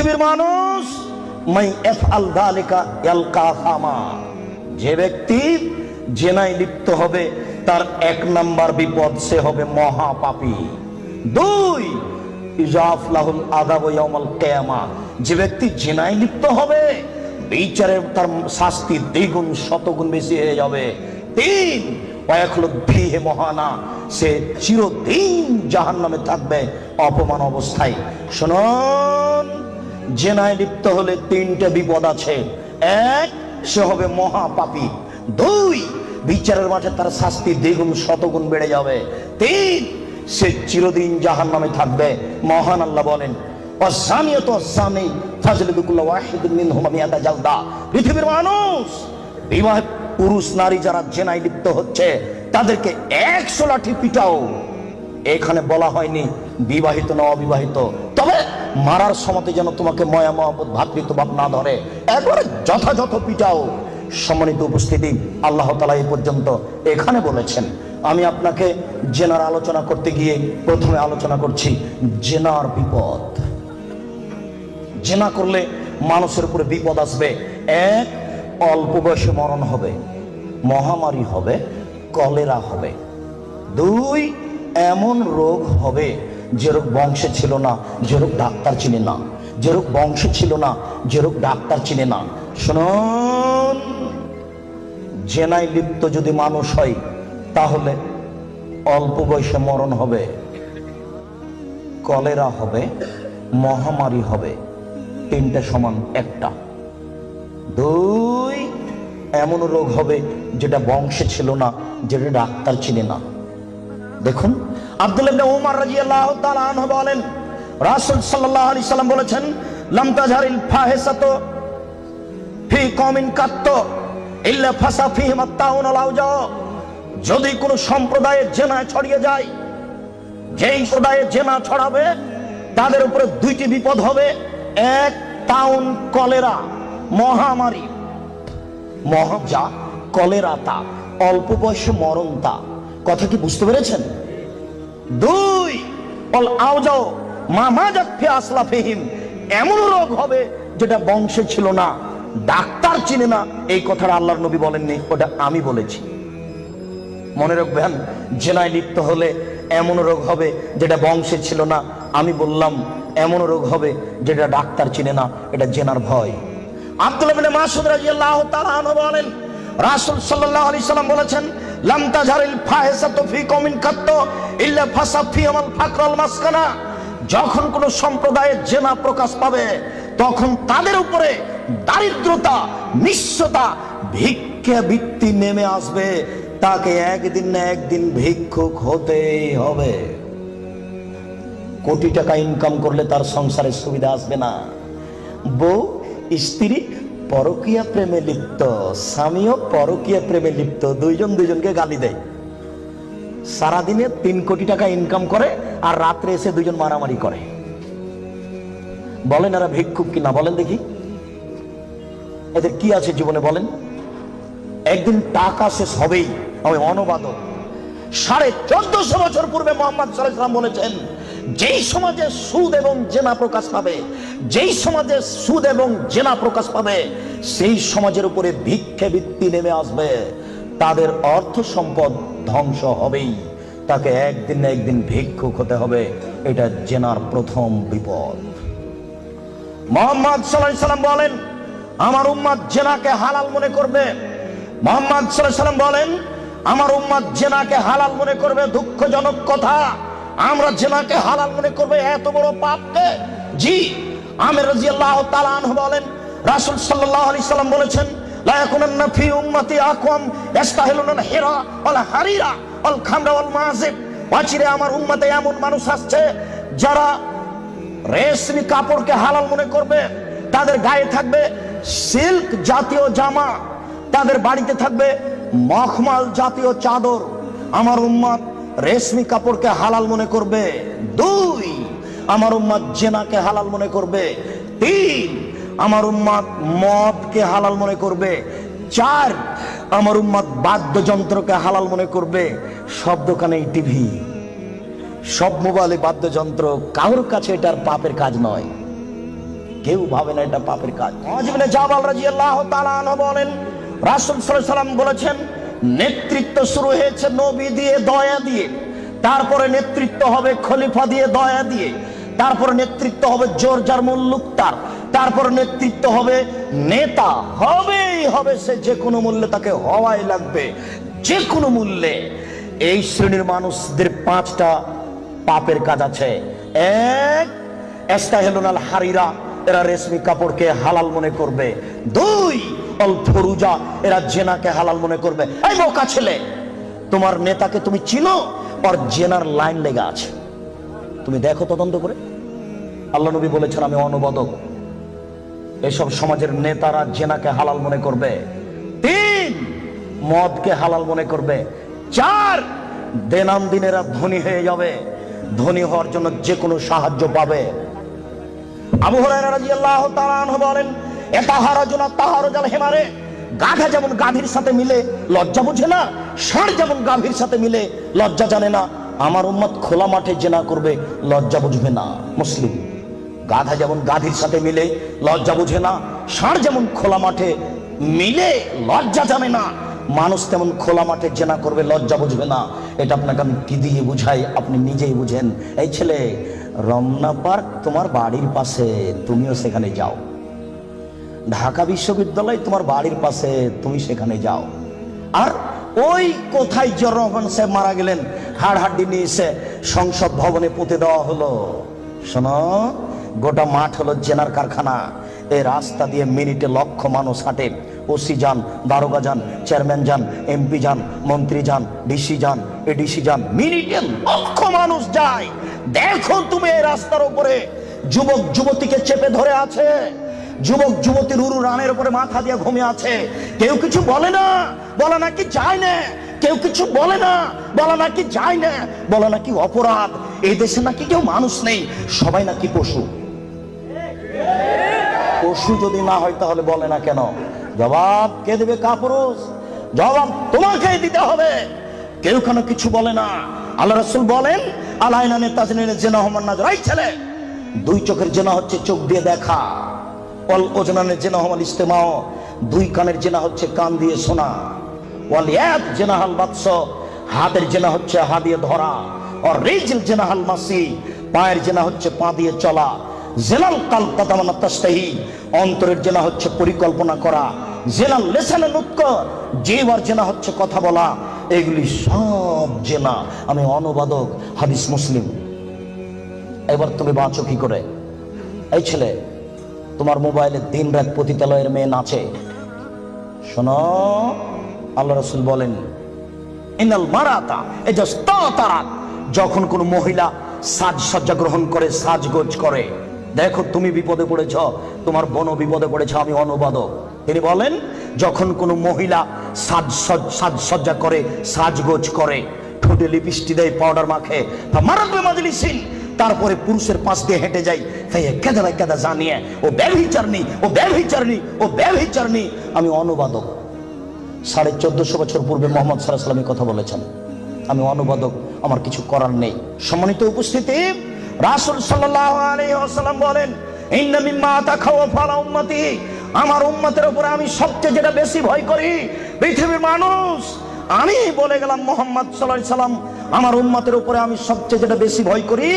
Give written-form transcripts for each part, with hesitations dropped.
পৃথিবীর মানুষ মাই ইফআল যালিকা ইয়ালকা ফামা, যে ব্যক্তি জেনায় লিপ্ত হবে তার 1 নাম্বার বিপদ, সে হবে মহাপাপী। 2 ইজাফলাহুল আযাবু ইয়াউমাল কিয়ামা, যে ব্যক্তি জেনায় লিপ্ত হবে বিচারে তার শাস্তি দ্বিগুণ শতগুণ বেশি হয়ে যাবে। 3 ওয়ায়াখলুদ ফীহি মুহানা, সে চিরদিন জাহান্নামে থাকবে অপমান অবস্থায়। শুনুন, জেনায় লিপ্ত হলে 3টে বিপদ আছে। 1, সে হবে মহাপাপী। 2, বিচারের মাঠে তার শাস্তি দ্বিগুণ শতগুণ বেড়ে যাবে। 3, সে চিরদিন জাহান্নামে থাকবে। মহান আল্লাহ বলেন, ওয়াসানিয়াতু ওয়াসানি ফাজলিদু কুল্লা ওয়াহিদিন মিনহুমা মিআতা জালদা। পৃথিবীর মানুষ, বিবাহিত পুরুষ নারী যারা জেনায় লিপ্ত হচ্ছে তাদেরকে 100 লাঠি পিটাও। এখানে বলা হয়নি বিবাহিত না অবিবাহিত, তবে মারার সময় যেন তোমাকে মায়া মহব্বত ভাতৃত্বভাব না ধরে, একবারে যথাযথ পিটাও। সম্মানিত উপস্থিতি, আল্লাহ তাআলা এই পর্যন্ত এখানে বলেছেন। আমি আপনাকে জেনার আলোচনা করতে গিয়ে প্রথমে আলোচনা করছি জেনার বিপদ। জেনা করলে মানুষের উপরে বিপদ আসবে। 1, অল্প বয়সে মরণ হবে, মহামারী হবে, কলেরা হবে। 2, এমন রোগ হবে যে রোগ বংশে ছিল না, যে রোগ ডাক্তার চিনে না, যে রোগ বংশে ছিল না, যে রোগ ডাক্তার চিনে না। শুনুন, জেনায় লিপ্ত যদি মানুষ হয় তাহলে অল্প বয়সে মরণ হবে, কলেরা হবে, মহামারী হবে। 3টে সমান 1টা। 2, এমন রোগ হবে যেটা বংশে ছিল না, যেটা ডাক্তার চিনে না। দেখুন, আব্দুল্লাহ ইবনে উমর রাদিয়াল্লাহু তাআলা আনহু বলেন, রাসূল সাল্লাল্লাহু আলাইহি সাল্লাম বলেছেন, লাম তাজহারিল ফাহিসাতু ফি কওমিন কাত্ত ইল্লা ফাসা ফিহিম আত-তাউন ওয়াল আওজা। যদি কোনো সম্প্রদায়ে জেনা ছড়িয়ে যায়, যেই সম্প্রদায়ে জেনা ছড়াবে তাদের উপরে 2টি বিপদ হবে। 1, তাউন, কলেরা, মহামারী। মহাজা, কলেরা তা, অল্প বয়সে মরণ তা। কথা কি বুঝতে পেরেছেন? 2, অল আওজাও মামাজাত ফি আসলাফিহিম, এমন রোগ হবে যেটা বংশে ছিল না, ডাক্তার চিনে না। এই কথাটা আল্লাহর নবী বলেননি, ওটা আমি বলেছি। মনে রাখবেন, জেনায় লিপ্ত হলে এমন রোগ হবে যেটা বংশে ছিল না, আমি বললাম। এমন রোগ হবে যেটা ডাক্তার চিনে না, এটা জেনার ভয়। আব্দুল্লাহ ইবনে মাসউদ রাদিয়াল্লাহু তাআলা আনহু বলেন, রাসূল সাল্লাল্লাহু আলাইহি সাল্লাম বলেছেন, লাম তাজহারিল ফাহিসাতু ফি কওমিন কাত্ত ইল্লা ফাসা ফিহিল ফাকর ওয়াল মাসকানা। যখন কোন সম্প্রদায়ে জেনা প্রকাশ পাবে তখন তাদের উপরে দারিদ্রতা, নিঃস্বতা, ভিক্ষাবৃত্তি নেমে আসবে। তাকে একদিন না একদিন ভিক্ষুক হতেই হবে। কোটি টাকা ইনকাম করলে তার সংসারে সুবিধা আসবে না। বউ স্ত্রী পরকীয়া প্রেমে লিপ্ত, স্বামীও পরকীয়া প্রেমে লিপ্ত, দুইজন দুইজনকে গালি দেয়। সারাদিনে 3 কোটি টাকা ইনকাম করে আর রাত্রে এসে দুইজন মারামারি করে। বলেন এরা ভিক্ষুক কিনা? বলেন দেখি, এদের কি আছে জীবনে বলেন? একদিন টাকা শেষ হবেই। আমি অনুবাদক, 1450 বছর পূর্বে মুহাম্মদ সাল্লাল্লাহু আলাইহি ওয়াসাল্লাম বলেছেন, যেই সমাজে সুদ এবং জেনা প্রকাশ পাবে, যেই সমাজে সুদ এবং জেনা প্রকাশ পাবে, সেই সমাজের উপরে ভিক্ষাবৃত্তি নেমে আসবে। তাদের অর্থ সম্পদ ধ্বংস হবেই, তাকে একদিন না একদিন ভিক্ষুক হতে হবে। এটা জেনার প্রথম বিপদ। মুহাম্মদ সাল্লাল্লাহু আলাইহি ওয়াসাল্লাম বলেন, আমার উম্মত জেনাকে হালাল মনে করবে। মুহাম্মদ সাল্লাল্লাহু আলাইহি ওয়াসাল্লাম বলেন, আমার উম্মত জেনাকে হালাল মনে করবে। দুঃখজনক কথা, আমরা জেনাকে হালাল মনে করবে, এত বড় পাপকে। জি, আমির রাদিয়াল্লাহু তাআলা আনহু বলেন, রাসূল সাল্লাল্লাহু আলাইহি সাল্লাম বলেছেন, লা ইয়াকুনান্না ফি উম্মতি আকওয়াম ইস্তাহিলুনা হিরা ওয়াল হারিরা ওয়াল খামরা ওয়াল মাযিব। অচিরে আমার উম্মতে এমন মানুষ আসছে যারা রেশমি কাপড়কে হালাল মনে করবে, তাদের গায়ে থাকবে সিল্ক জাতীয় জামা, তাদের বাড়িতে থাকবে মখমল জাতীয় চাদর। আমার উম্মত রেশমি কাপড়কে হালাল মনে করবে। 2, আমার উম্মত জেনাকে হালাল মনে করবে। 3, আমার উম্মত মদকে হালাল মনে করবে। 4, আমার উম্মত বাদ্যযন্ত্রকে হালাল মনে করবে। সব দোকানে টিভি, সব মোবাইলে বাদ্যযন্ত্র, কারোর কাছে এটার পাপের কাজ নয়। কেউ ভাবে না এটা পাপের কাজ। মুআয ইবনে জাবাল রাদিয়াল্লাহু তাআলা আনহু বলেন, রাসূল সাল্লাল্লাহু আলাইহি সাল্লাম বলেছেন, নেতৃত্ব শুরু হয়েছে নবী দিয়ে, দয়া দিয়ে, তারপরে নেতৃত্ব হবে খলিফা দিয়ে, দয়া দিয়ে, তারপরে নেতৃত্ব হবে জোর যার মুল্লুক তার, তারপর নেতৃত্ব হবে নেতা, হবেই হবে, সে যে কোনো মূল্যে তাকে হওয়াই লাগবে, যে কোনো মূল্যে। এই শ্রেণীর মানুষদের 5টা পাপের কাজ আছে। এক, ইস্তাহিলুনাল হারিরা, এরা রেশমি কাপড়কে হালাল মনে করবে। 2, অল ফরুজা, এরা জেনাকে হালাল মনে করবে। এই বোকা ছেলে, তোমার নেতাকে তুমি চিনো? আর জেনার লাইন লেগে আছে, তুমি দেখো তদন্ত করে। আল্লাহ নবী বলেছেন, আমি অনুবাদক, এসব সমাজের নেতারা জেনাকে হালাল মনে করবে। 3, মদকে হালাল মনে করবে। 4, দিনেরা ধনী হয়ে যাবে, ধনী হওয়ার জন্য যে কোনো সাহায্য পাবে। আবু হুরায়রা রাদিয়াল্লাহু তাআলা আনহু বলেন, এতাহারাজুনা তাহারুজাল হিমারে, গাধা যেমন গাভীর সাথে মিলে লজ্জা বুঝে না, ষাঁড় যেমন গাভীর সাথে মিলে লজ্জা জানে না, আমার উম্মত খোলা মাঠে জেনা করবে, লজ্জা বুঝবে না। মুসলিম। গাধা যেমন গাধীর সাথে মিলে লজ্জা বুঝে না, ষাঁড় যেমন খোলা মাঠে মিলে লজ্জা জানে না, মানুষ তেমন খোলা মাঠে জেনা করবে, লজ্জা বুঝবে না। এটা আপনাকে আমি কি দিয়ে বুঝাই, আপনি নিজেই বুঝেন। এই ছেলে, রমনা পার্ক তোমার বাড়ির পাশে, তুমিও সেখানে যাও। ঢাকা বিশ্ববিদ্যালয় তোমার বাড়ির পাশে, তুমি সেখানে যাও। আর ওই কোথায় জিয়াউর রহমান সাহেব মারা গেলেন, হাড়হাড্ডি নিয়ে এসে সংসদ ভবনে পুঁতে দেওয়া হলো। শোনো, গোটা মাঠ হলো জেনার কারখানা। এই রাস্তা দিয়ে মিনিটে লক্ষ মানুষ হাঁটে। ওসি যান, দারোগা যান, চেয়ারম্যান যান, এমপি যান, মন্ত্রী যান, ডিসি যান, এডিসি যান, মিনিটে লক্ষ মানুষ যায়। দেখো তুমি এই রাস্তার উপরে যুবক যুবতীকে চেপে ধরে আছে, যুবক যুবতীর উরু রানের উপরে মাথা দিয়ে ঘুমিয়ে আছে। কেউ কিছু বলে না, বলে নাকি যায় না। কেউ কিছু বলে না, বলে নাকি যায় না, বলে নাকি অপরাধ। এই দেশে নাকি কেউ মানুষ নেই, সবাই নাকি পশু। পশু যদি না হয় তাহলে বলে না কেন? জবাব কে দেবে? কাপুরুষ। জবাব তোমাকেই দিতে হবে। কেউ কেন কিছু বলে না। আল্লাহ রাসূল বলেন, আলাইনানে তাজনিনে জিনা হুমান নাজর। এই ছেলে, 2 চোখের জিনা হচ্ছে চোখ দিয়ে দেখা। ওয়াল ওজনানে জিনা হুমাল ইস্তেমাও, 2 কানের জিনা হচ্ছে কান দিয়ে শোনা। ওয়াল ইয়াদ জিনাহাল বাতস, হাতের জিনা হচ্ছে হাত দিয়ে ধরা। আর রিজল জিনাহাল মাসি, পায়ের জিনা হচ্ছে পা দিয়ে চলা। জিনাল কালব তাতামান্না তাশতাহি, অন্তরের জিনা হচ্ছে পরিকল্পনা করা। জিনাল লিসানে নুতক, জিহ্বার জিনা হচ্ছে কথা বলা। এগুলি সব জিনা। আমি অনুবাদক, হাদিস মুসলিম। এবার তুমি বাঁচো কি করে? এই ছেলে, তোমার মোবাইলে দিন রাত পতিতালয়ের মেয়ে নাচে। শোনো, আল্লাহ রাসূল বলেন, ইনাল মারাতা ইজাস্তাতারাত, যখন কোন মহিলা সাজসজ্জা গ্রহণ করে, সাজগোজ করে। দেখো তুমি বিপদে পড়েছ, তোমার বোনও বিপদে পড়েছ। আমি অনুবাদক। তিনি বলেন, যখন কোন মহিলা সাজসজ্জা করে, সাজগোজ করে, ঠোঁটে লিপস্টিক দেয়, পাউডার মাখে, মারাবে মাজলিসিন, তারপরে পুরুষের পাশ দিয়ে হেঁটে যায়, কেদা জানিয়ে ও ব্যভিচারিণী, ও ব্যভিচারিণী, ও ব্যভিচারিণী। আমি অনুবাদক। 1450 বছর পূর্বে মুহাম্মদ সাল্লাল্লাহু আলাইহি ওয়াসাল্লাম কথা বলেছেন। আমি অনুবাদক, আমার কিছু করার নেই। সম্মানিত উপস্থিতি, রাসূল সাল্লাল্লাহু আলাইহি ওয়াসাল্লাম বলেন, ইন্না মিম্মা তাখাওয়াফা আলা উম্মতি, আমার উম্মতের উপরে আমি সবচেয়ে যেটা বেশি ভয় করি, পৃথিবীর মানুষ, আমি বলে গেলাম মুহাম্মদ সাল্লাল্লাহু আলাইহি ওয়াসাল্লাম, আমার উম্মতের উপরে আমি সবচেয়ে যেটা বেশি ভয় করি,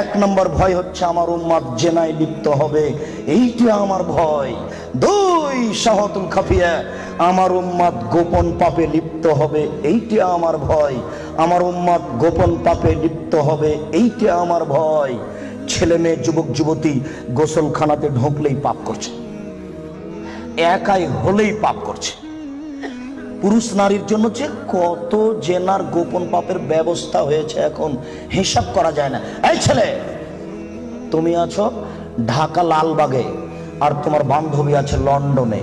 1 নম্বর ভয় হচ্ছে আমার উম্মত জেনায় লিপ্ত হবে, এইটা আমার ভয়। 2, শাহওয়াতুল খাফিয়া, আমার উম্মত গোপন পাপে লিপ্ত হবে, এইটা আমার ভয়। আমার উম্মত গোপন পাপে লিপ্ত হবে, এইটা আমার ভয়। ছেলে মেয়ে, যুবক যুবতী গোসলখানাতে ঢুকলেই পাপ করছে, একাই হলেই পাপ করছে। পুরুষ নারীর জন্য যে কত জেনার গোপন পাপের ব্যবস্থা হয়েছে, এখন হিসাব করা যায় না। এই ছেলে, তুমি আছো ঢাকা লালবাগে, আর তোমার বান্ধবী আছে লন্ডনে।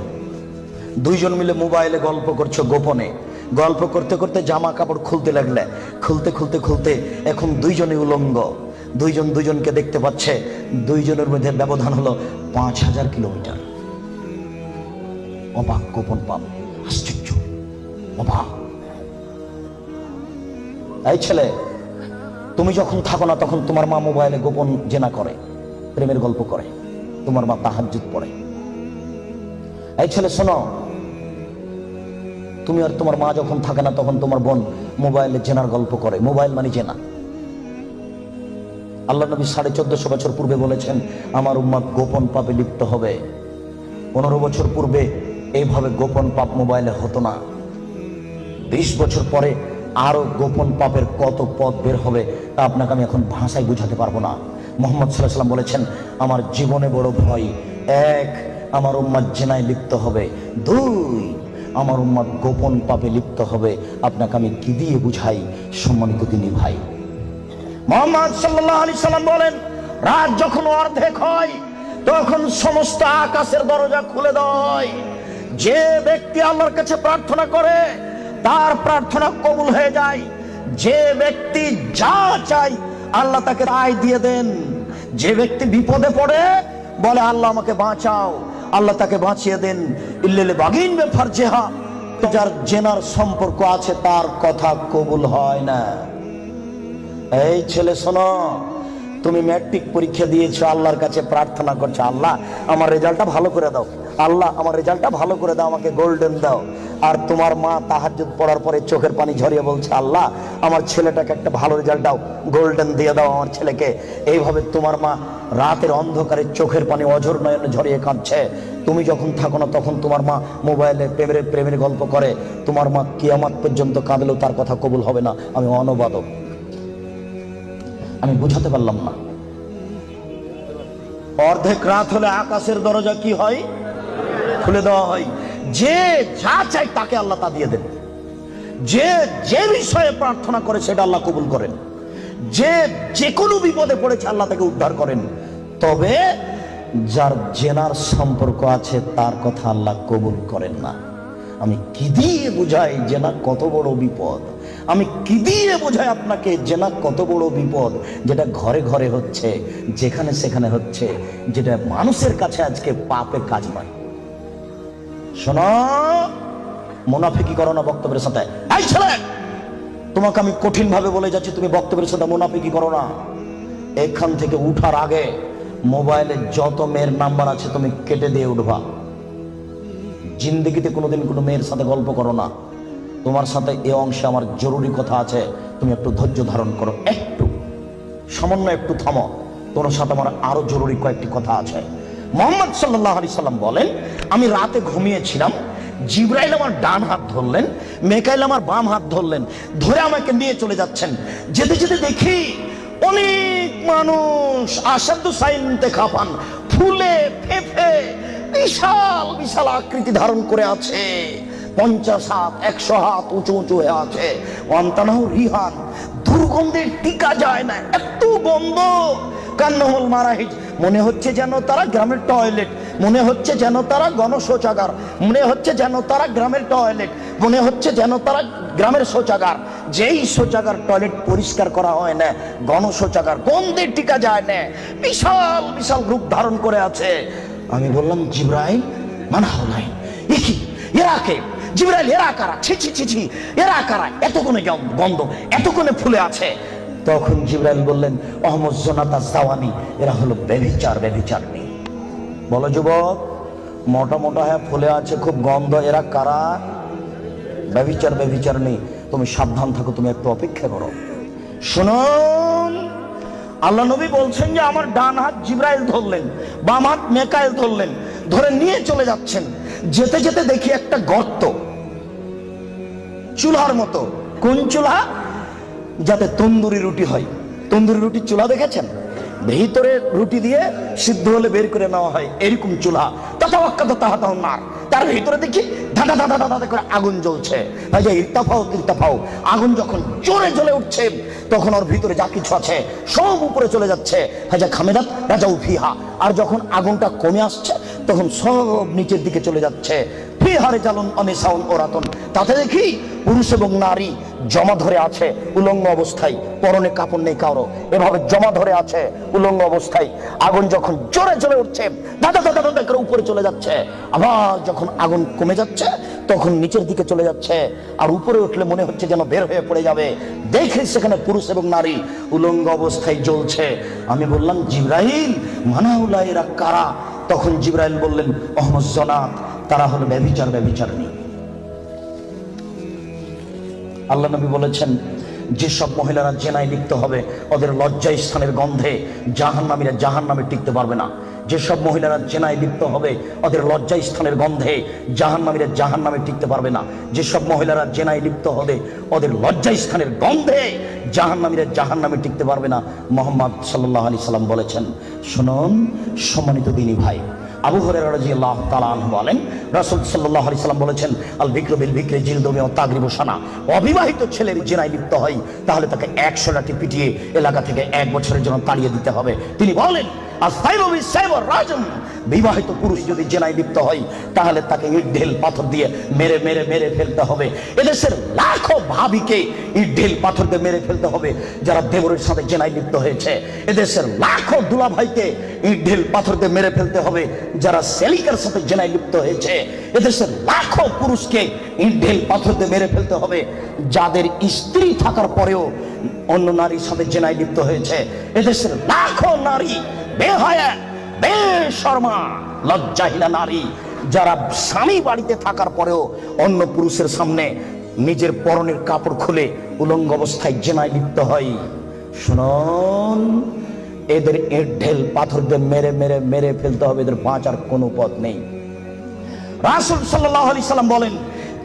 2 জন মিলে মোবাইলে গল্প করছো গোপনে। গল্প করতে করতে জামা কাপড় খুলতে লাগলে, খুলতে খুলতে খুলতে এখন 2 জনই উলঙ্গ। 2 জন 2 জনকে দেখতে পাচ্ছে। 2 জনের মধ্যে ব্যবধান হলো 5000 কিলোমিটার। অবাক গোপন পাপ, আশ্চর্য, অবাক। এই ছেলে, তুমি যখন থাকো না তখন তোমার মা মোবাইলে গোপন জেনা করে, প্রেমের গল্প করে। তোমার মা তাহাজ্জুদ পড়ে। এই ছেলে শোনো, তুমি আর তোমার মা যখন থাকে না তখন তোমার বোন মোবাইলে জেনার গল্প করে। মোবাইল মানে জেনা। আল্লাহ নবী 1450 বছর পূর্বে বলেছেন আমার উম্মত গোপন পাপে লিপ্ত হবে। 15 বছর পূর্বে এইভাবে গোপন পাপ মোবাইলে হতো না। 20 বছর পরে আরো গোপন পাপের কত পথ বের হবে তা আপনাকে আমি এখন ভাষায় বুঝাতে পারবো না। মুহাম্মদ সাল্লাল্লাহু আলাইহি ওয়াসাল্লাম বলেছেন আমার জীবনে বড় ভয়, 1 আমার উম্মত জিনায় লিপ্ত হবে, 2 আমার উম্মত গোপন পাপে লিপ্ত হবে। আপনাকে আমি কি দিয়ে বুঝাই সম্মানিত দিনী ভাই? মুহাম্মদ সাল্লাল্লাহু আলাইহি সাল্লাম বলেন রাত যখন অর্ধেক হয় তখন সমস্ত আকাশের দরজা খুলে দেয়। যে ব্যক্তি আল্লাহর কাছে প্রার্থনা করে তার প্রার্থনা কবুল হয়ে যায়। যে ব্যক্তি যা চায় আল্লাহ তাকে তাই দিয়ে দেন। যে ব্যক্তি বিপদে পড়ে বলে আল্লাহ আমাকে বাঁচাও, আল্লাহ তাকে বাঁচিয়ে দেন। ইল্লাল বাগিন বে ফারজেহা, যার জেনার সম্পর্ক আছে তার কথা কবুল হয় না। এই ছেলে শোনো, তুমি ম্যাট্রিক পরীক্ষা দিয়েছো, আল্লাহর কাছে প্রার্থনা করছো আল্লাহ আমার রেজাল্টটা ভালো করে দাও, আল্লাহ আমার রেজাল্টটা ভালো করে দাও, আমাকে গোল্ডেন দাও। আর তোমার মা তাহাজ্জুদ পড়ার পরে চোখের পানি ঝরিয়ে বলছে আল্লাহ আমার ছেলেটাকে একটা ভালো রেজাল্ট দাও, গোল্ডেন দিয়ে দাও আমার ছেলেকে। এইভাবে তোমার মা রাতের অন্ধকারে চোখের পানি অঝর নয়নে ঝরিয়ে কাঁদছে। তুমি যখন থাকো না তখন তোমার মা মোবাইলে প্রেমের গল্প করে। তোমার মা কিয়ামত পর্যন্ত কাঁদলেও তার কথা কবুল হবে না। আমি অনুবাদক, আমি বুঝাতে পারলাম না। অর্ধেক রাত হলে আকাশের দরজা কি হয়? খুলে দেওয়া হয়। যে যা চাই তাকে আল্লাহ তা দিয়ে দেন। যে যে বিষয়ে প্রার্থনা করে সেটা আল্লাহ কবুল করেন। যে যে কোনো বিপদে পড়েছে আল্লাহ তাকে উদ্ধার করেন। তবে যার জেনার সম্পর্ক আছে তার কথা আল্লাহ কবুল করেন না। আমি কি দিয়ে বুঝাই জেনা কত বড় বিপদ? আমি কি দিয়ে বোঝাই আপনাকে জেনা কত বড় বিপদ? যেটা ঘরে ঘরে হচ্ছে, যেখানে সেখানে হচ্ছে, যেটা মানুষের কাছে আজকে পাপে কাজ নয়। শোনো, মুনাফিকি করো না বক্তব্যের সাথে। এই ছেলে, তোমাকে আমি কঠিন ভাবে বলে যাচ্ছি, তুমি বক্তব্যের সাথে মুনাফিকি করো না। এখান থেকে উঠার আগে মোবাইলে যত মেয়ের নাম্বার আছে তুমি কেটে দিয়ে উঠবা। জিন্দগিতে কোনোদিন কোনো মেয়ের সাথে গল্প করো না। তোমার সাথে এই অংশে আমার জরুরি কথা আছে, তুমি একটু ধৈর্য ধারণ করো, একটু সামান্য একটু থামো। তোমার সাথে আমার আরো জরুরি কয়েকটি কথা আছে। মুহাম্মদ সাল্লাল্লাহু আলাইহি সাল্লাম বলেন আমি রাতে ঘুমিয়েছিলাম, জিবরাইল আমার ডান হাত ধরলেন, মিকাইল আমার বাম হাত ধরলেন, ধরে আমাকে নিয়ে চলে যাচ্ছেন। যেতে যেতে দেখি অনেক মানুষ আসাদু সাইনতে খাফান, ফুলে ফেফে বিশাল বিশাল আকৃতি ধারণ করে আছে। 50 হাত 100 হাত উঁচু উঁচু হয়ে আছে। ওয়ান্তানাহু রিহান, দুর্গন্ধে টিকা যায় না, এত গন্ধ। কান্নাহুল মারাহিজ, মনে হচ্ছে যেন তারা গ্রামের টয়লেট, মনে হচ্ছে যেন তারা গণশৌচাগার, মনে হচ্ছে যেন তারা গ্রামের টয়লেট, মনে হচ্ছে যেন তারা গ্রামের শৌচাগার। যেই শৌচাগার টয়লেট পরিষ্কার করা হয় না, গণশৌচাগার, গন্ধে টিকা যায় না, বিশাল বিশাল রূপ ধারণ করে আছে। আমি বললাম জিবরাইল মানহাউলাই, কি এরা কে? জিবরাইল এরা কারা? ছি ছি ছি ছি, এরা কারা? এতক্ষণে গন্ধ, এতক্ষণে ফুলে আছে। তখন জিবরাইল বললেন অহমদ জোনাতা সাওয়ানি, এরা হলো ব্যভিচারিণী। বলো যুবক, মোটা মোটা হ্যাঁ ফুলে আছে, খুব গন্ধ, এরা কারা? ব্যভিচারিণী। তুমি সাবধান থাকো, তুমি একটু অপেক্ষা করো। শুনুন, আল্লাহ নবী বলছেন যে আমার ডান হাত জিবরাইল ধরলেন, বাম হাত মিকাইল ধরলেন, ধরে নিয়ে চলে যাচ্ছেন। যেতে যেতে দেখি একটা গর্ত, চুলার মতো। কোন চুলা? যাতে তন্দুরি রুটি হয়। তন্দুরি রুটির চুলা দেখেছেন? ভিতরে রুটি দিয়ে সিদ্ধ হলে বের করে নেওয়া হয়, এরকম চুলা। তার ভিতরে দেখি ধাঁধা ধাঁধা ধাঁধা করে আগুন জ্বলছে। ইরতাফাও, আগুন যখন জোরে জ্বলে উঠছে তখন ওর ভিতরে যা কিছু আছে সব উপরে চলে যাচ্ছে। হাজা খামেদাত রাজাউ ফিহা, আর যখন আগুনটা কমে আসছে তখন সব নিচের দিকে চলে যাচ্ছে। ফিহারে জালুন অনিসাউন ওরাতন, তাতে দেখি পুরুষ এবং নারী জমা ধরে আছে উলঙ্গ অবস্থায়, পরনে কাপড় নেই কারো, এভাবে জমা ধরে আছে উলঙ্গ অবস্থায়। আগুন যখন জোরে জ্বলে উঠছে দাদা দাদা দাদা করে উপরে চলে যাচ্ছে, আবার যখন আগুন কমে যাচ্ছে তখন নিচের দিকে চলে যাচ্ছে। আর উপরে উঠলে মনে হচ্ছে যেন বের হয়ে পড়ে যাবে। দেখে সেখানে পুরুষ এবং নারী উলঙ্গ অবস্থায় জ্বলছে। আমি বললাম জিবরাইল মানাউলা, এরা কারা? তখন জিবরাইল বললেন ওহমুজ জনাত, তারা হলো ব্যভিচারিণী। আল্লাহ নবী বলেছেন যেসব মহিলারা জেনায় লিপ্ত হবে ওদের লজ্জা স্থানের গন্ধে জাহান্নামীরা জাহান্নামে টিকতে পারবে না। যেসব মহিলারা জেনায় লিপ্ত হবে ওদের লজ্জা স্থানের গন্ধে জাহান্নামীরা জাহান্নামে টিকতে পারবে না। যেসব মহিলারা জেনায় লিপ্ত হবে ওদের লজ্জা স্থানের গন্ধে জাহান্নামীরা জাহান্নামে টিকতে পারবে না। মুহাম্মদ সাল্লাল্লাহু আলাইহি সাল্লাম বলেছেন। শুনুন সম্মানিত দিনী ভাই, আবু হুরায়রা রাদিয়াল্লাহু তাআলা আনহু বলেন রাসূল সাল্লাল্লাহু আলাইহি সাল্লাম বলেছেন আল বিকরু বিল বিকরি জিলদুমি ওয়া তাগরিবু সানা। অবিবাহিত ছেলের জিনায় লিপ্ত হয় তাহলে তাকে 100 লাঠি পিটিয়ে এলাকা থেকে 1 বছরের জন্য তাড়িয়ে দিতে হবে। তিনি বলেন বিবাহিত পুরুষ যদি জেনায় লিপ্ত হয় তাহলে তাকে ইট ঢেল পাথর দিয়ে মেরে মেরে মেরে ফেলতে হবে। এদেশের লাখো ভাবিকে ইট ঢেল পাথর দিয়ে মেরে ফেলতে হবে যারা দেবরের সাথে জেনায় লিপ্ত হয়েছে। এদেশের লাখো দুলা ভাইকে ইট ঢেল পাথর দিয়ে মেরে ফেলতে হবে যারা সেলিকার সাথে জেনায় লিপ্ত হয়েছে। এদেশের লাখো পুরুষকে ইট ঢেল পাথর দিয়ে মেরে ফেলতে হবে যাদের স্ত্রী থাকার পরেও অন্য নারীর সাথে জেনায় লিপ্ত হয়েছে। এদেশের লাখো নারী বেহায়া বেশরমা লজ্জাহীনা নারী যারা স্বামী বাড়িতে থাকার পরেও অন্য পুরুষের সামনে নিজের পরনের কাপড় খুলে উলঙ্গ অবস্থায় জেনায় লিপ্ত হয়। শুনুন, এদের ইট ঢেল পাথর দিয়ে মেরে মেরে মেরে ফেলতে হবে, এদের বাঁচার কোনো পথ নেই। রাসূল সাল্লাল্লাহু আলাইহি সাল্লাম বলেন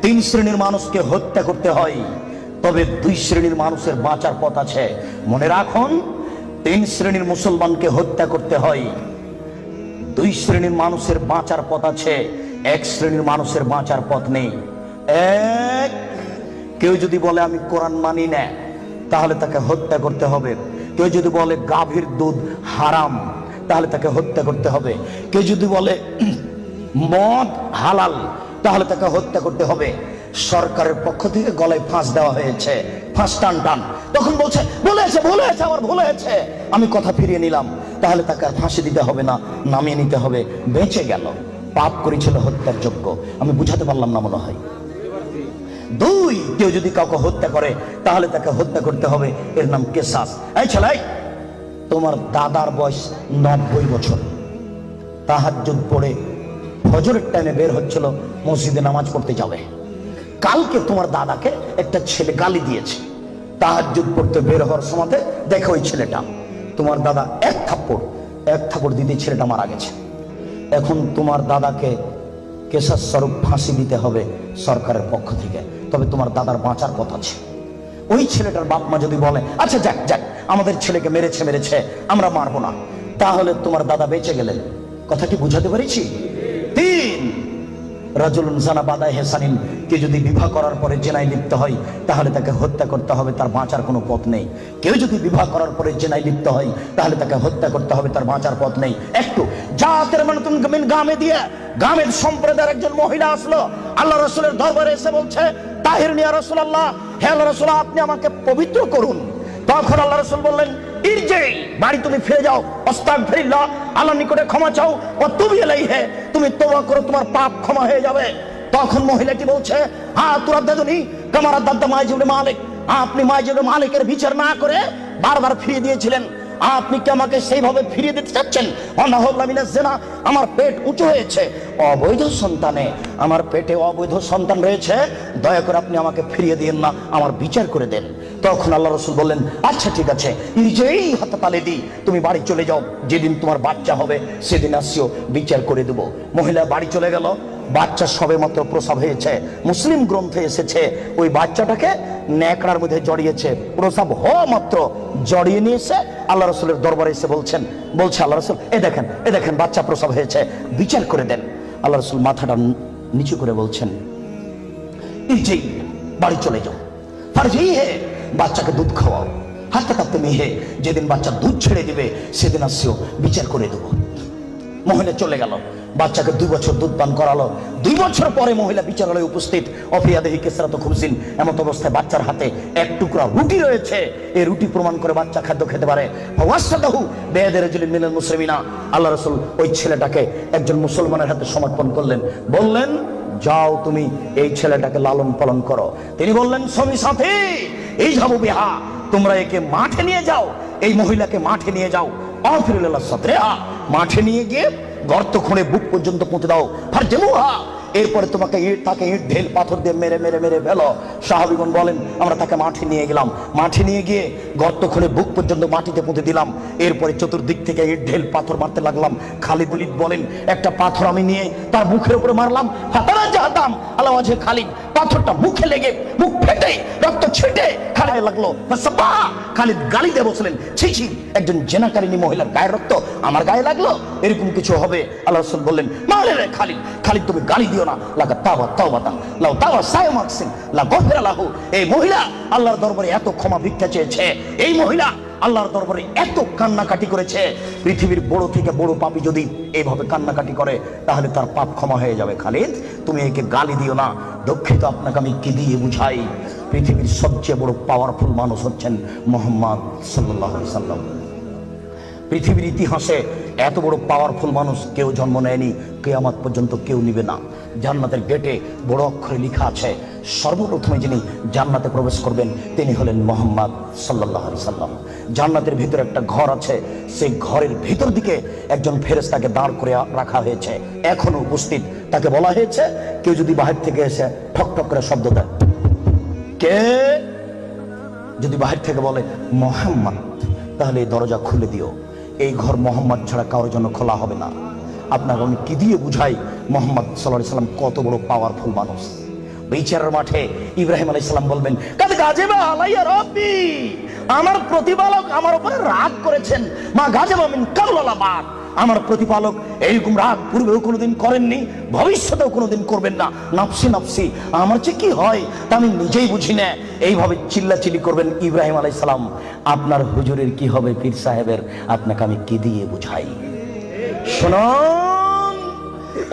3 শ্রেণীর মানুষকে হত্যা করতে হয়, তবে 2 শ্রেণীর মানুষের বাঁচার পথ আছে। মনে রাখুন, 3 শ্রেণীর মুসলমানকে হত্যা করতে হয়, 2 শ্রেণীর মানুষের বাঁচার পথ আছে, 1 শ্রেণীর মানুষের বাঁচার পথ নেই। কেউ যদি বলে আমি কোরআন মানি না তাহলে তাকে হত্যা করতে হবে। কেউ যদি বলে গাভীর দুধ হারাম তাহলে তাকে হত্যা করতে হবে। কেউ যদি বলে মদ হালাল তাহলে তাকে হত্যা করতে হবে। সরকারের পক্ষ থেকে গলায় ফাঁস দেওয়া হয়েছে, ফাঁস টান টান। তখন বলছে বলেছে আমার ভুল হয়েছে, আমি কথা ফিরিয়ে নিলাম। তাহলে তাকে আর ফাঁসি দিতে হবে না, নামিয়ে নিতে হবে, বেঁচে গেল। পাপ করেছিল হত্যার যোগ্য। আমি বুঝাতে পারলাম না মনে হয়। 2, কেউ যদি কাউকে হত্যা করে তাহলে তাকে হত্যা করতে হবে, এর নাম কিসাস। এই ছেলে, তোমার দাদার বয়স 90 বছর, তাহাজ্জুদ পড়ে ফজরের টাইমে বের হচ্ছিল মসজিদে নামাজ পড়তে যাবে। কালকে তোমার দাদাকে একটা ছেলে গালি দিয়েছে। তাহাজ্জুদ পড়তে বের হওয়ার সময় দেখো ওই ছেলেটা, তোমার দাদা এক থাপ্পড় দিতে ছেলেটা মারা গেছে। এখন তোমার দাদাকে কেসাস স্বরূপ ফাঁসি দিতে হবে সরকারের পক্ষ থেকে, তবে তোমার দাদার বাঁচার পথ আছে। ওই ছেলেটার বাপ মা যদি বলে আচ্ছা যাক আমাদের ছেলেকে মেরেছে আমরা মারবো না, তাহলে তোমার দাদা বেঁচে গেলেন। কথা কি বুঝাতে পেরেছি? 3, রাজুলুন জানা বাদায় হেসানিন, কে যদি বিবাহ করার পরে জেনায় লিপ্ত হয় তাহলে তাকে হত্যা করতে হবে, তার বাঁচার কোনো পথ নেই। কেউ যদি বিবাহ করার পরে জেনায় লিপ্ত হয় তাহলে তাকে হত্যা করতে হবে, তার বাঁচার পথ নেই। একটু জাতের মানে তুমি গ্রামে দিয়ে গ্রামের সম্প্রদায়ের একজন মহিলা আসলো আল্লাহ রাসূলের দরবারে এসে বলছে তাহিরনি ইয়া রাসূলুল্লাহ, হে আল্লাহ রাসূল আপনি আমাকে পবিত্র করুন। তখন আল্লাহ রাসূল বললেন ইরজি, বাড়ি তুমি ফিরে যাও, আস্তাগফিরুল্লাহ, আল্লাহর নিকটে ক্ষমা চাও, ও তুবি ইলাইহি, তুমি তওবা করো, তোমার পাপ ক্ষমা হয়ে যাবে। তখন মহিলাটি বলছে তুরাদ্দাদুনি কামা রাদ্দাদ মাইজ ইবনে মালিক, আপনি মাইজ ইবনে মালিকের বিচার না করে বারবার ফিরিয়ে দিয়েছিলেন, আপনি কি আমাকে সেইভাবে ফিরিয়ে দিতে চাচ্ছেন? আমার পেট উঁচু হয়েছে, অবৈধ সন্তানে আমার পেটে অবৈধ সন্তান রয়েছে, দয়া করে আপনি আমাকে ফিরিয়ে দিন না, আমার বিচার করে দেন। তখন আল্লাহ রাসূল বললেন আচ্ছা ঠিক আছে, ইরজিই হাত্তা তালিদি, তুমি বাড়ি চলে যাও, যেদিন তোমার বাচ্চা হবে সেদিন আসিও, বিচার করে দেব। মহিলা বাড়ি চলে গেল। বাচ্চা সবে মাত্র প্রসব হয়েছে। মুসলিম গ্রন্থে এসেছে ওই বাচ্চাটাকে ন্যাকড়ার মধ্যে জড়িয়েছে, প্রসব হওয়া মাত্র জড়িয়ে নিয়েছে আল্লাহ রাসূলের দরবারে এসে বলছে আল্লাহ রাসূল এ দেখেন বাচ্চা প্রসব হয়েছে, বিচার করে দেন। আল্লাহ রাসূল মাথাটা নিচু করে বলছেন ইরজি, বাড়ি চলে যাও, ফারজি হে, বাচ্চাকে দুধ খাওয়াও, হাতে কাঁপতে মেহে, যেদিন বাচ্চা দুধ ছেড়ে দিবে সেদিন আসিও, বিচার করে দেবো। মহিলা চলে গেল, বাচ্চাকে 2 বছর দুধ পান করালো। 2 বছর পরে মহিলা বিচারালয়ে উপস্থিত, অফিয়াদেহি কেসরাত খুমসিন, এমন অবস্থায় বাচ্চার হাতে 1 টুকরা রুটি রয়েছে। এই রুটি প্রমাণ করে বাচ্চা খাদ্য খেতে পারে। ওয়াসাদাহু বিয়াদি রাজুলিন মিনাল মুসলিমিনা, আল্লাহ রাসূল ওই ছেলেটাকে একজন মুসলমানের হাতে সমর্পণ করলেন, বললেন যাও তুমি এই ছেলেটাকে লালন পালন করো। তিনি বললেন স্বামী সাথী এই যাবো বিহা, তোমরা একে মাঠে নিয়ে যাও, এই মহিলাকে মাঠে নিয়ে যাও, মাঠে নিয়ে গিয়ে গর্ত খুঁড়ে বুক পর্যন্ত পুঁতে দাও, ফারজেমুহা, এরপরে তোমাকে তাকে ইট ঢেল পাথর দিয়ে মেরে মেরে মেরে ফেলো। সাহাবীগণ বলেন আমরা তাকে মাঠে নিয়ে গেলাম, মাঠে নিয়ে গিয়ে গর্ত খুঁড়ে বুক পর্যন্ত মাটিতে পুঁতে দিলাম, এরপরে চতুর্দিক থেকে ইট ঢেল পাথর মারতে লাগলাম। খালিদ ওয়ালিদ বলেন একটা পাথর আমি নিয়ে তার মুখের উপরে মারলাম, ফাতারা জাহাতাম আল্লাহ ওয়াজহে খালিদ, পাথরটা মুখে লেগে মুখ ফেটে রক্ত ছিটে খালিদ লাগলো। খালিদ গালি দিয়ে বসলেন, ছি ছি, একজন জেনাকারিনী মহিলার গায়ের রক্ত আমার গায়ে লাগলো, এরকম কিছু হবে? আল্লাহ রাসূল বললেন মারে রে খালিদ, খালিদ তুমি গালি দিও না, লাগা তাওবা তাওবাতান লাউ তাওয়া সায়মাকসিন লা গফিরা লাহু। এই মহিলা আল্লাহর দরবারে এত ক্ষমা ভিক্ষা চেয়েছে, এই মহিলা আল্লাহর দরবারে এত কান্নাকাটি করেছে, পৃথিবীর বড় থেকে বড় পাপী যদি এইভাবে কান্নাকাটি করে তাহলে তার পাপ ক্ষমা হয়ে যাবে। খালিদ তুমি একে গালি দিও না, দুঃখিত আপনাকে আমি কি দিয়ে বুঝাই? পৃথিবীর সবচেয়ে বড় পাওয়ারফুল মানুষ হচ্ছেন মুহাম্মদ সাল্লাল্লাহু আলাইহি সাল্লাম। পৃথিবীর ইতিহাসে এত বড় পাওয়ারফুল মানুষ কেউ জন্ম নেয়নি, কিয়ামত পর্যন্ত কেউ নিবে না। জান্নাতের গেটে বড় অক্ষরে লেখা আছে সর্বপ্রথমে যিনি জান্নাতে প্রবেশ করবেন তিনি হলেন মুহাম্মদ সাল্লাল্লাহু আলাইহি সাল্লাম। জান্নাতের ভিতরে একটা ঘর আছে, সেই ঘরের ভিতর দিকে একজন ফেরেশতাকে দাঁড় করে রাখা হয়েছে, এখনো উপস্থিত। তাকে বলা হয়েছে কেউ যদি বাহির থেকে এসে ঠক ঠক করে শব্দ দেয়, কে যদি বাহির থেকে বলে মুহাম্মদ, তাহলে এই দরজা খুলে দিও, এই ঘর মোহাম্মদ ছাড়া কারোর জন্য খোলা হবে না। আপনাকে আমি কি দিয়ে বুঝাই মোহাম্মদ সাল্লাল্লাহু আলাইহি সাল্লাম কত বড় পাওয়ারফুল মানুষ? বিচারের মাঠে ইব্রাহিম আলাইহিস সালাম বলবেন কাদ গাজিবা আলাইয়া রাব্বি, আমার প্রতিপালক আমার উপরে রাগ করেছেন, মা গাজিবা মিন কাবলালা বাদ, আমার প্রতিপালক এইরকম রাগ পূর্বেও কোনোদিন করেননি, ভবিষ্যতেও কোনোদিন করবেন না। নাফসি নাফসি, আমার যে কি হয় তা আমি নিজেই বুঝি না। এইভাবে চিল্লাচিল্লি করবেন ইব্রাহিম আলাইহিস সালাম। আপনার হুজুরের কি হবে, পীর সাহেবের, আপনাকে আমি কি দিয়ে বুঝাই? শুনুন,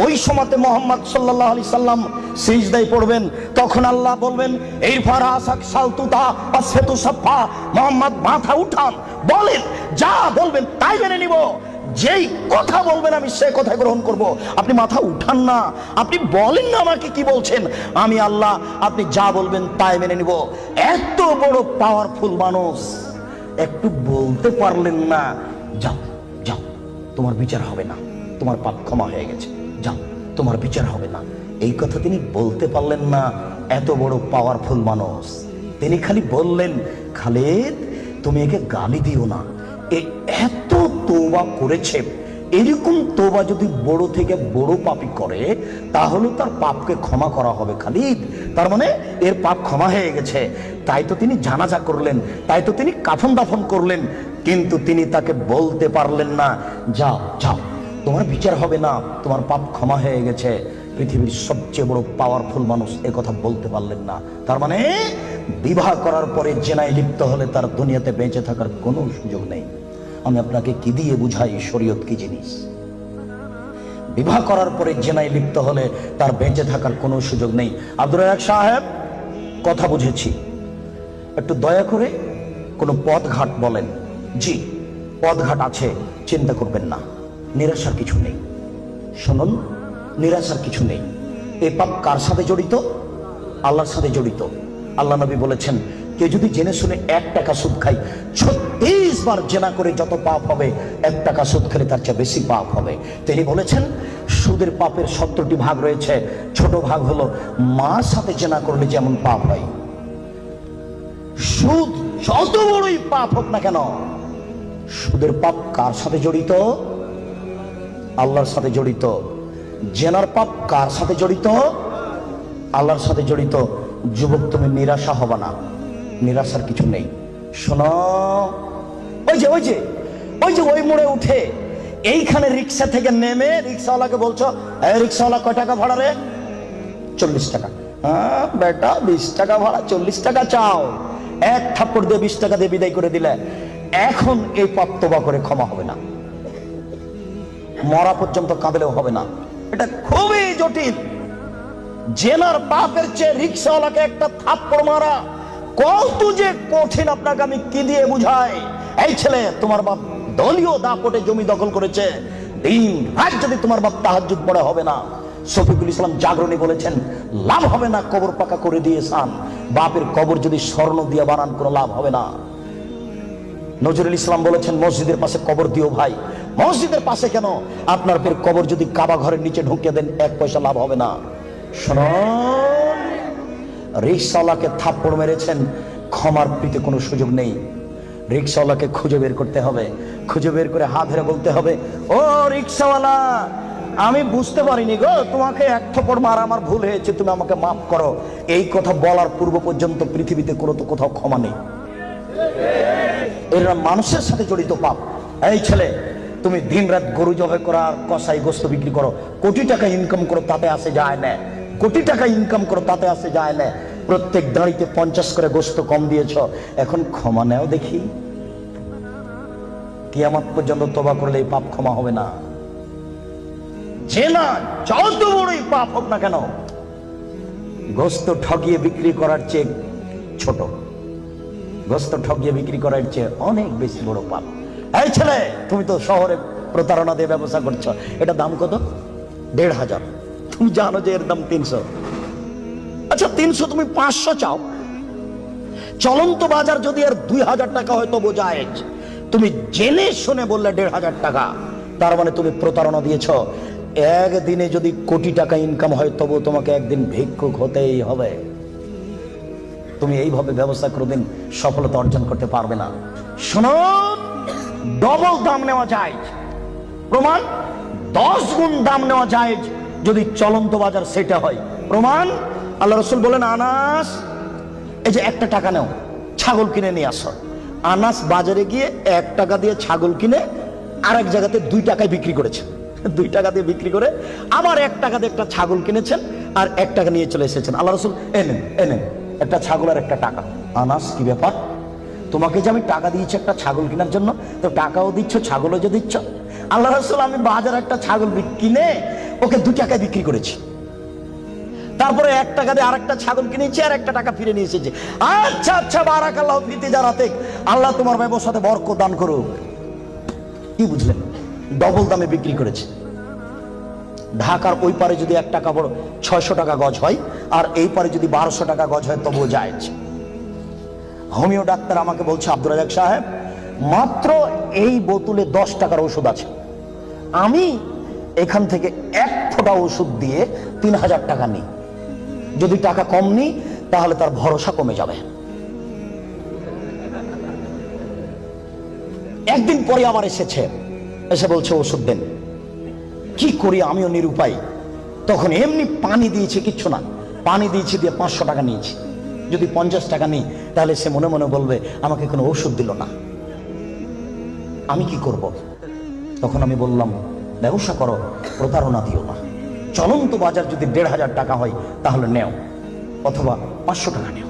ওই সময়তে মুহাম্মদ সাল্লাল্লাহু আলাইহি সাল্লাম সিজদায় পড়বেন, তখন আল্লাহ বলবেন ইরফা রাসাক সালতুতা আসফাতু সাফা, মুহাম্মদ মাথা উঠান, বলেন যা বলবেন তাই মেনে নিব, যেই কথা বলবেন আমি সে কথা গ্রহণ করব। আপনি মাথা উঠান না, আপনি বলেন না আমাকে কি বলছেন, আমি আল্লাহ, আপনি যা বলবেন তাই মেনে নিব। এত বড় পাওয়ারফুল মানুষ একটু বলতে পারলেন না, যাও যাও তোমার বিচার হবে না, তোমার পাপ ক্ষমা হয়ে গেছে, যাও তোমার বিচার হবে না, এই কথা তিনি বলতে পারলেন না। এত বড় পাওয়ারফুল মানুষ, তিনি খালি বললেন খালিদ তুমি একে গালি দিও না, এত তওবা করেছে, এরকম তওবা যদি বড় থেকে বড় পাপী করে তাহলে তার পাপকে ক্ষমা করা হবে খালিদ, তার মানে এর পাপ ক্ষমা হয়ে গেছে। তাই তো তিনি জানাজা করলেন, তাই তো তিনি কাফন দাফন করলেন, কিন্তু তিনি তাকে বলতে পারলেন না যাও যাও তোমার বিচার হবে না, তোমার পাপ ক্ষমা হয়ে গেছে। পৃথিবীর সবচেয়ে বড় পাওয়ারফুল মানুষ এ কথা বলতে পারলেন না, তার মানে বিবাহ করার পরে জেনায় লিপ্ত হলে তার দুনিয়াতে বেঁচে থাকার কোনো সুযোগ নেই। আমি আপনাকে কি দিয়ে বুঝাই শরীয়ত কি জিনিস? বিবাহ করার পরে জেনায় লিপ্ত হলে তার বেঁচে থাকার কোনো সুযোগ নেই। আব্দুর রাজ্জাক সাহেব, কথা বুঝেছি, একটু দয়া করে কোনো পথঘাট বলেন। জি পথঘাট আছে, চিন্তা করবেন না, নিরাশার কিছু নেই। শুনুন, নিরাশার কিছু নেই। এই পাপ কার সাথে জড়িত? আল্লাহর সাথে জড়িত। আল্লাহ নবী বলেছেন কেউ যদি জেনে শুনে 1 টাকা সুদ খায়, 36 বার জেনা করে যত পাপ হবে 1 টাকা সুদ খেলে তার চেয়ে বেশি পাপ হবে। তিনি বলেছেন সুদের পাপের 70টি ভাগ রয়েছে, ছোট ভাগ হলো মার সাথে জেনা করলে যেমন পাপ হয়। সুদ যত বড়ই পাপ হোক না কেন, সুদের পাপ কার সাথে জড়িত? আল্লাহর সাথে জড়িত। জেনার পাপ কার সাথে জড়িত? আল্লাহর সাথে জড়িত। যুবক তুমি নিরাশা হবে না, নিরাশার কিছু নেই। শোনো, ওই মোড়ে উঠে এইখানে রিক্সা থেকে নেমে রিক্সাওয়ালাকে বলছো রিক্সাওয়ালা কয় টাকা ভাড়া রে? 40 টাকা। হ্যাঁ বেটা 20 টাকা ভাড়া, 40 টাকা চাও, এক থাপ্পড় দিয়ে 20 টাকা দিয়ে বিদায় করে দিলে। এখন এই পাপ তওবা করে ক্ষমা হবে না, মরা পর্যন্ত কাঁদলেও হবে না। এটা খুবই জটিল। জেনার পাপের চেয়ে রিক্সাওয়ালাকে একটা থাপ্পড় মারা কত যে কঠিন, আপনাকে আমি কি দিয়ে বুঝাই? এই ছেলে, তোমার বাপ দলীয় দাপটে জমি দখল করেছে, দিন রাত যদি তোমার বাপ তাহাজ্জুদ পড়ে হবে না। শফিকুল ইসলাম জাগরণী বলেছেন লাভ হবে না কবর পাকা করে দিয়েছেন, বাপের কবর যদি স্বর্ণ দিয়ে বানান কোনো লাভ হবে না। নজরুল ইসলাম বলেছেন মসজিদের পাশে কবর দিও ভাই, মসজিদের পাশে কেন? আপনার ফের কবর যদি কাবা ঘরের নিচে ঢুকিয়ে দেন, 1 পয়সা লাভ হবে না। শুনুন, রিকশাওয়ালাকে থাপ্পড় মেরেছেন, ক্ষমার প্রীতি কোনো সুযোগ নেই। রিকশাওয়ালাকে খুঁজে বের করতে হবে, খুঁজে বের করে হাত ধরে বলতে হবে, ও রিকশাওয়ালা, আমি বুঝতে পারিনি গো, তোমাকে 1 থাপ্পড় মারা আমার ভুল হয়েছে, তুমি আমাকে মাফ করো। এই কথা বলার পূর্ব পর্যন্ত পৃথিবীতে কোথাও ক্ষমা নেই। এরা মানুষের সাথে জড়িত পাপ। এই ছেলে, তুমি দিনরাত গরু জবাই করা, কসাই গোস্ত বিক্রি করো, কোটি টাকা ইনকাম করো, তাতে আসে যায় না। কোটি টাকা ইনকাম করো, তাতে আসে যায় না। প্রত্যেক দাঁড়িতে 50 করে গোস্ত কম দিয়েছ, এখন ক্ষমা নেও দেখি। কিয়ামত পর্যন্ত তওবা করলে এই পাপ ক্ষমা হবে না। জেনা যত বড়ই পাপ হোক না কেন, গোস্ত ঠকিয়ে বিক্রি করার চেয়ে ছোট, গোস্ত ঠকিয়ে বিক্রি করার চেয়ে অনেক বেশি বড় পাপ। এই ছেলে, তুমি তো শহরে প্রতারণা দিয়ে ব্যবসা করছো, এটা দাম কত? 1500। তুমি জানো যে এর দাম 300। আচ্ছা 300 তুমি 500 চাও, চলন্ত বাজার যদি এর 2000 টাকা হয় তবু জায়েজ। তুমি জেনে শুনে বললে 1500 টাকা, তার মানে তুমি প্রতারণা দিয়েছ। একদিনে যদি কোটি টাকা ইনকাম হয় তবু তোমাকে একদিন ভিক্ষুক হতেই হবে। তুমি এইভাবে ব্যবসা কোনোদিন সফলতা অর্জন করতে পারবে না। শোনো, ডবল দাম নেওয়া যায়, প্রমাণ 10 গুণ দাম নেওয়া যায় যদি চলন্ত বাজার সেটা হয়। প্রমাণ, আল্লাহ রাসূল বলেন, আনাস, এই যে 1 টাকা নাও, ছাগল কিনে নিয়ে আসো। আনাস বাজারে গিয়ে 1 টাকা দিয়ে ছাগল কিনে আরেক জায়গাতে 2 টাকায় বিক্রি করেছে। 2 টাকা দিয়ে বিক্রি করে আবার 1 টাকা দিয়ে একটা ছাগল কিনেছেন আর 1 টাকা নিয়ে চলে এসেছেন। আল্লাহ রাসূল, এনেন একটা ছাগল আর 1 টাকা। আনাস, কি ব্যাপার? তোমাকে যে আমি টাকা দিয়েছি একটা ছাগল কেনার জন্য, তো টাকাও দিচ্ছ, ছাগলও যে দিচ্ছ। আল্লাহ রাসূল, আমি বাজারে একটা ছাগল কিনে ওকে 2 টাকায় বিক্রি করেছি, তারপরে 1 টাকা দিয়ে আরেকটা ছাগল কিনেছি আর 1 টাকা ফিরে নিয়ে এসেছি। আচ্ছা, বারাকাল্লাহু ফি তিজারাতিক, আল্লাহ তোমার ব্যবসাতে বরকত দান করুক। কি বুঝলেন? ডবল দামে বিক্রি করেছে। ঢাকার ওই পারে যদি 1 টাকা বড় 600 টাকা গজ হয়, আর এই পারে যদি 1200 টাকা গজ হয় তবুও জায়েজ। হোমিও ডাক্তার আমাকে বলছে, আব্দুর রাজ্জাক সাহেব, মাত্র এই বোতলে 10 টাকার ওষুধ আছে, আমি এখান থেকে 1 ফোঁটা ওষুধ দিয়ে 3000 টাকা নিই। যদি টাকা কম নিই তাহলে তার ভরসা কমে যাবে। একদিন পরে আবার এসে বলছে ওষুধ দেন। কি করি, আমিও নিরুপায়। তখন এমনি পানি দিয়েছে, কিচ্ছু না, পানি দিয়েছি, দিয়ে 500 টাকা নিয়েছি। যদি 50 টাকা নিই তাহলে সে মনে মনে বলবে আমাকে কোনো ওষুধ দিল না, আমি কি করব? তখন আমি বললাম, ব্যবসা করো, প্রতারণা দিও না। চলন্ত বাজার যদি 1500 টাকা হয় তাহলে নেও, অথবা 500 টাকা নেও,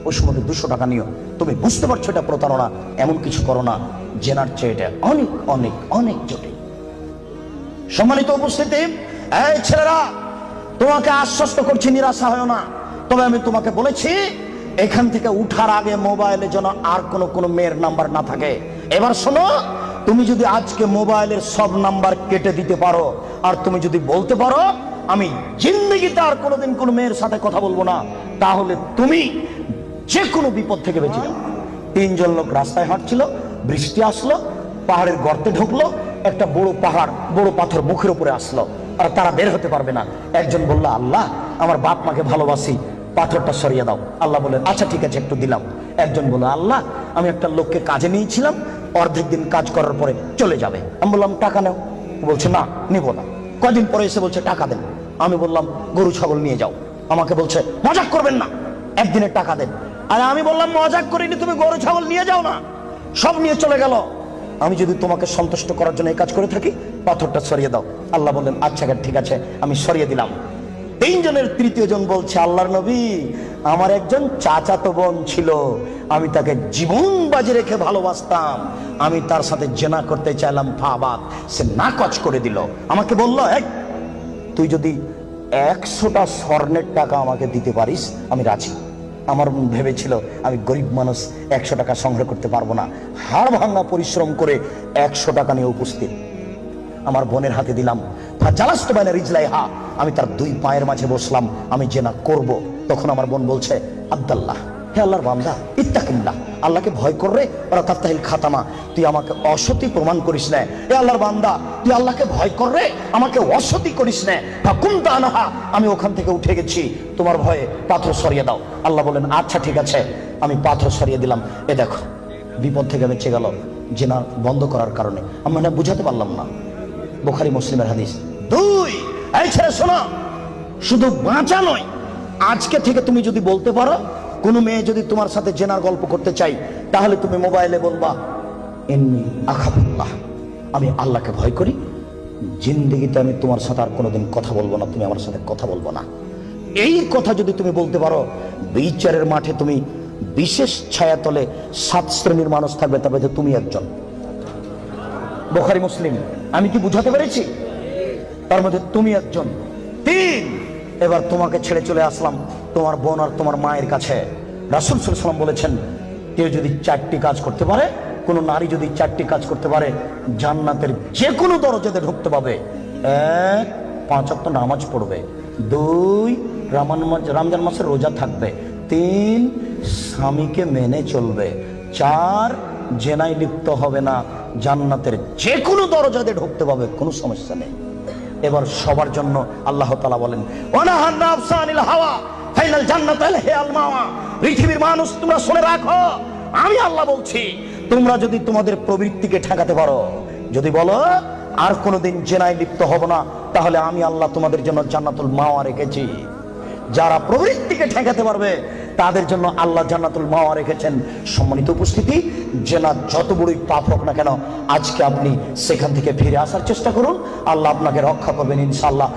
ওই সময় 200 টাকা নিও। তুমি বুঝতে পারছো এটা প্রতারণা, এমন কিছু করো না। জেনার চেয়ে এটা অনেক অনেক অনেক জটিল। সম্মানিত উপস্থিতি, এই ছেলেরা, তোমাকে আশ্বস্ত করছি, নিরাশা হয় না। তবে আমি তোমাকে বলেছি, এখান থেকে উঠার আগে মোবাইলে যেন আর কোনো মেয়ের নাম্বার না থাকে। এবার শোনো, তুমি যদি আজকে মোবাইলের সব নাম্বার কেটে দিতে পারো, আর তুমি যদি বলতে পারো আমি জিন্দেগিতে আর কোনোদিন কোনো মেয়ের সাথে কথা বলবো না, তাহলে তুমি যে কোনো বিপদ থেকে বেঁচে যাও। 3 জন লোক রাস্তায় হাঁটছিল, বৃষ্টি আসলো, পাহাড়ের গর্তে ঢুকলো, একটা বড় পাহাড়, বড় পাথর মুখের উপরে আসলো, আর তারা বের হতে পারবে না। একজন বলল, আল্লাহ, আমার বাপ মাকে ভালোবাসি, পাথরটা সরিয়ে দাও। আল্লাহ বললেন, আচ্ছা ঠিক আছে, একটু দিলাম। একজন বলল, আল্লাহ, আমি একটা লোককে কাজে নিয়েছিলাম, অর্ধেক দিন কাজ করার পরে চলে যাবে। আমি বললাম, টাকা নেও। বলছে, না, নিব না। কদিন পরে এসে বলছে, টাকা দেন। আমি বললাম, গরু ছাগল নিয়ে যাও। আমাকে বলছে, মজাক করবেন না, একদিনের টাকা দেন। আর আমি বললাম, মজাক করিনি, তুমি গরু ছাগল নিয়ে যাও না। সব নিয়ে চলে গেল। আমি যদি তোমাকে সন্তুষ্ট করার জন্য এই কাজ করে থাকি, পাথরটা সরিয়ে দাও। আল্লাহ বললেন, আচ্ছা ঠিক আছে, আমি সরিয়ে দিলাম। 3 জনের তৃতীয় জন বলছে, আল্লাহর নবী, আমার একজন চাচাতো বোন ছিল, আমি তাকে জীবন বাজি রেখে ভালোবাসতাম, আমি তার সাথে জেনা করতে চাইলাম, ফাবাত, সে নাকচ করে দিল। আমাকে বলল, তুই যদি 100টা স্বর্ণের টাকা আমাকে দিতে পারিস আমি রাজি। আমার ভেবেছিল আমি গরিব মানুষ, 100 টাকা সংগ্রহ করতে পারবো না। হাড় ভাঙা পরিশ্রম করে 100 টাকা নিয়ে উপস্থিত আমার বোনের হাতে দিলাম। আমি তার 2 পায়ের মাঝে বসলাম, আমি জেনা করব। তখন আমার বোন বলছে, আব্দুল্লাহ, হে আল্লাহর বান্দা, ইত্তাকিল্লাহ, আল্লাহকে ভয় কররে, ওরা তাত্তাহিল খাতামা, তুই আমাকে অসতী প্রমাণ করিস না। হে আল্লাহর বান্দা, তুই আল্লাহকে ভয় কররে, আমাকে অসতী করিস না। ফাকুম দানাহা, আমি ওখান থেকে উঠে গেছি, তোমার ভয়ে পাথর সরিয়ে দাও। আল্লাহ বলেন আচ্ছা ঠিক আছে, আমি পাথর সরিয়ে দিলাম। এ দেখো, বিপদ থেকে বেঁচে গেল জেনা বন্ধ করার কারণে। আমি মানে বুঝাতে পারলাম না, বুখারী মুসলিমের হাদিস। দুই, এই ছেলে শোনো, শুধু বাঁচা নয়, আজকে থেকে তুমি যদি বলতে পারো, কোন মেয়ে যদি তোমার সাথে জেনার গল্প করতে চাই, তাহলে তুমি মোবাইলে বলবা ইন্নী আখাফুল্লাহ, আমি আল্লাহকে ভয় করি, জিন্দেগিতে আমি তোমার সাথে আর কোনোদিন কথা বলবো না, তুমি আমার সাথে কথা বলবো না। এই কথা যদি তুমি বলতে পারো, বিচারের মাঠে তুমি বিশেষ ছায়াতলে 7 শ্রেণীর মানুষ থাকবে, তবে তুমি একজন। বুখারী মুসলিম। আমি কি বুঝাতে পেরেছি? তার মধ্যে তুমি একজন। 3, এবার তোমাকে ছেড়ে চলে আসলাম তোমার বোন আর তোমার মায়ের কাছে। রাসূল সাল্লাল্লাহু আলাইহি ওয়াসাল্লাম বলেছেন, কেউ যদি 4টি কাজ করতে পারে, কোন নারী যদি 4টি কাজ করতে পারে, জান্নাতের যে কোনো দরজাতে ঢুকতে পাবে। 1, 5 ওয়াক্ত নামাজ পড়বে। 2, রমজান মাসে রোজা থাকবে। 3, স্বামীকে মেনে চলবে। 4, জেনায় লিপ্ত হবে না, জান্নাতের যে কোনো দরজাতে ঢুকতে পাবে, কোনো সমস্যা নেই। এবার সবার জন্য আল্লাহ তাআলা বলেন, ওয়ানাহান নাফসানিল হাওয়া ফাইনাল জান্নাতাল হিয়াল মাওয়া। পৃথিবীর মানুষ, তোমরা শুনে রাখো, আমি আল্লাহ বলছি, তোমরা যদি তোমাদের প্রবৃত্তিকে ঠেকাতে পারো, যদি বলো আর কোনোদিন জেনায় লিপ্ত হব না, তাহলে আমি আল্লাহ তোমাদের জন্য জান্নাতুল মাওয়া রেখেছি। যারা প্রবৃত্তিকে ঠেকাতে পারবে, তাদের জন্য আল্লাহ জান্নাতুল মাওয়া রেখেছেন। সম্মানিত উপস্থিতি, জেনা যত বড়ই পাপ হোক না কেন, আজকে আপনি সেখান থেকে ফিরে আসার চেষ্টা করুন, আল্লাহ আপনাকে রক্ষা করবেন ইনশাআল্লাহ।